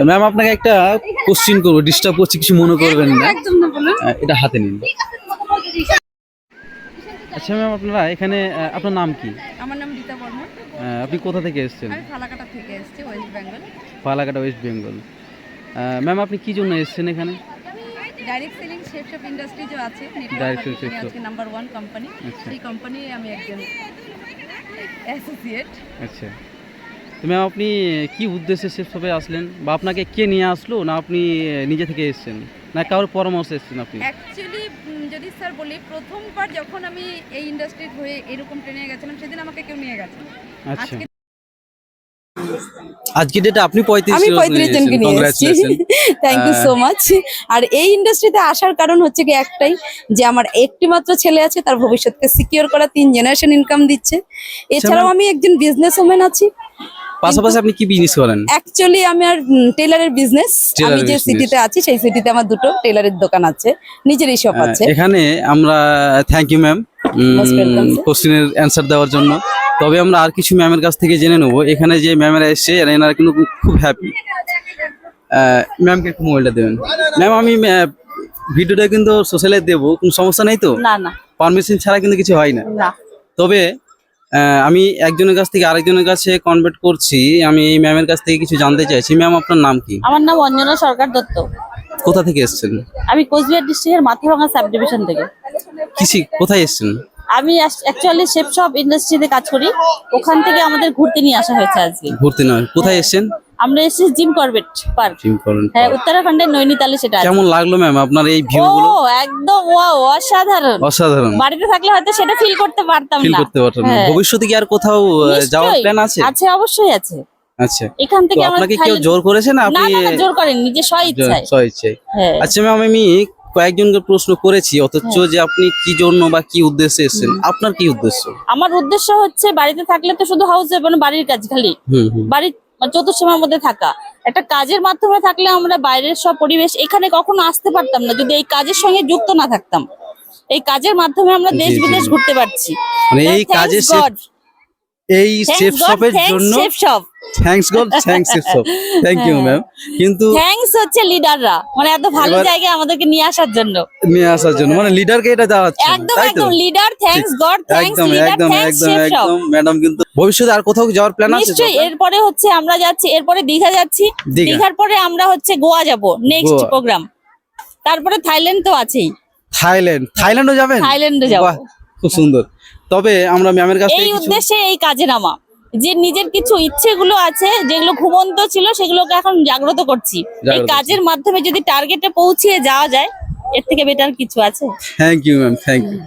Ma'am আপনাকে একটা question করবো, ডিস্টার্ব করছি, কিছু মনে করবেন না। একদম না, বলুন। এটা হাতে নিন। আচ্ছা ম্যাম, আপনারা এখানে আপনার নাম কি? আমার নাম রীতা বর্মন। আপনি কোথা থেকে এসেছেন? আমি ফালাকাটা থেকে এসেছি, West Bengal. Falakata, West Bengal. Ma'am আপনি কি জন্য এসেছেন এখানে? Direct selling shape shop industry যে আছে, Direct selling Shape Shop। আজকে নাম্বার 1 কোম্পানি, আচ্ছা। সেই কোম্পানির আমি একজন অ্যাসোসিয়েট। আচ্ছা, তো ম্যাম আপনি কি উদ্দেশ্যে শেপ শপে আসলেন, বা আপনাকে কে নিয়ে আসলো, না আপনি নিজে থেকে এসেছেন, না কারোর পরামর্শে এসেছেন আপনি? অ্যাকচুয়ালি যদি স্যার বলি, প্রথমবার যখন আমি এই ইন্ডাস্ট্রির হয়ে এরকম ট্রেনে গেছিলাম, সেদিন আমাকে কেউ নিয়ে গেছে। আচ্ছা, আজকে ডেটে আপনি 35 আমি 35 জনকে নিয়ে এসেছি। Thank you so much. আর এই ইন্ডাস্ট্রিতে আসার কারণ হচ্ছে কি একটাই, যে আমার একটি মাত্র ছেলে আছে, তার ভবিষ্যৎকে সিকিউর করা, 3 জেনারেশন ইনকাম দিচ্ছে। এছাড়াও আমি একজন বিজনেস ওম্যান আছি। পাশাপাশি আপনি কি বিজনেস করেন? অ্যাকচুয়ালি আমি আর টেলারের বিজনেস। আমি যে business। সিটিতে আছি সেই সিটিতে আমার দুটো টেলারের দোকান আছে, নিজেরই শপ আছে। এখানে আমরা thank you ma'am Most welcome, sir। কোশ্চেনের অ্যান্সার দেওয়ার জন্য। তবে আমরা আর কিছু ম্যামের কাছ থেকে জেনে নেবো, এখানে যে ম্যামেরা এসছে এনারা কিন্তু খুব হ্যাপি। ম্যামকে একটু মোবাইলটা দেবেন। ম্যাম আমি ভিডিওটা কিন্তু সোশ্যালে দেবো, কোনো সমস্যা নেই তো? না না পারমিশন ছাড়া কিন্তু কিছু হয় না। না। তবে আমি একজনের কাছ থেকে আরেকজনের কাছে কনভার্ট করছি, আমি এই ম্যামের কাছ থেকে কিছু জানতে চাইছি। ম্যাম আপনার নাম কি? আমার নাম অঞ্জনা সরকার দত্ত। কোথা থেকে এসেছেন? আমি কোচবিহার ডিস্ট্রিক্টের মাথাভাঙা সাব ডিভিশন থেকে। কোথায় এসেছেন? আমি অ্যাকচুয়ালি শেপ শপ ইন্ডাস্ট্রিতে কাজ করি, ওখান থেকে আমাদের ঘুরতে নিয়ে আসা হয়েছে আজকে। ঘুরতে নয়, কোথায় এসেছেন? আমরা এসেছি জিম করবেট পার্ক। জিম করেন? হ্যাঁ, উত্তরাখণ্ডের নৈনিতালে সেটা আছে। কেমন লাগলো ম্যাম আপনার এই ভিউ গুলো? ও একদম ওয়াও, অসাধারণ। অসাধারণ। বাড়িতে থাকলে হয়তো সেটা ফিল করতে পারতাম ফিল না। করতে পারতাম না। হ্যাঁ। ভবিষ্যতে কি আর কোথাও যাওয়ার নিশ্চয়ই প্ল্যান আছে? আছে, অবশ্যই আছে। আচ্ছা, এখান থেকে তো আমরা আপনাকে কেউ জোর করেছে না? না আপনি না না, জোর করেন, নিজে স্বইচ্ছায়। স্বইচ্ছায়। হ্যাঁ। আচ্ছা ম্যাম, আমি কয়েকজনকে প্রশ্ন করেছি, অথচ যে আপনি কি জন্য বা কি উদ্দেশ্যে এসেছেন, আপনার কি উদ্দেশ্য? আমার উদ্দেশ্য হচ্ছে বাড়িতে থাকলে তো শুধু হাউস ওয়াইফ, বাড়ির কাজ খালি, হুম। বাড়ির চতুর্সীমার মধ্যে থাকা। একটা কাজের মাধ্যমে থাকলে আমরা বাইরের সব পরিবেশ এখানে কখনো আসতে পারতাম না যদি এই কাজের সঙ্গে যুক্ত না থাকতাম। এই কাজের মাধ্যমে আমরা জি, দেশ জি, বিদেশ জি। ঘুরতে পারছি। মানে এই কাজে এই শেপ শপের জন্য shape shop, thanks God, thanks shape shop, thank you ma'am. কিন্তু থ্যাঙ্কস হচ্ছে লিডাররা, মানে এত ভালো জায়গায় আমাদেরকে নিয়ে আসার জন্য, নিয়ে আসার জন্য, মানে লিডারকে এটা দেওয়াচ্ছে, একদম তাই তো? একদম লিডার, থ্যাঙ্কস গড, থ্যাঙ্কস একদম লিডার, একদম থ্যাঙ্কস একদম শেপ শপ। একদম ম্যাডাম, কিন্তু ভবিষ্যতে আর কোথাও যাওয়ার প্ল্যান আছে? নিশ্চয়ই, এরপরে হচ্ছে আমরা যাচ্ছি, এরপরে দীঘা যাচ্ছি, দীঘা। দীঘার পরে আমরা হচ্ছে গোয়া যাব, নেক্সট গোয়া। প্রোগ্রাম। তারপরে থাইল্যান্ড তো আছেই, থাইল্যান্ডও যাবেন? থাইল্যান্ডে যাব। বাহ, খুব সুন্দর। তবে আমরা ম্যামের কাছ এই থেকে কিছু উদ্দেশ্যে এই কাজে নামা, যে নিজের কিছু ইচ্ছেগুলো আছে যেগুলো ঘুমন্ত ছিল সেগুলোকে এখন জাগ্রত করছি। এই কাজের মাধ্যমে যদি টার্গেটে পৌঁছিয়ে যাওয়া যায়, এর থেকে বেটার কিছু আছে? Thank you ma'am, thank you.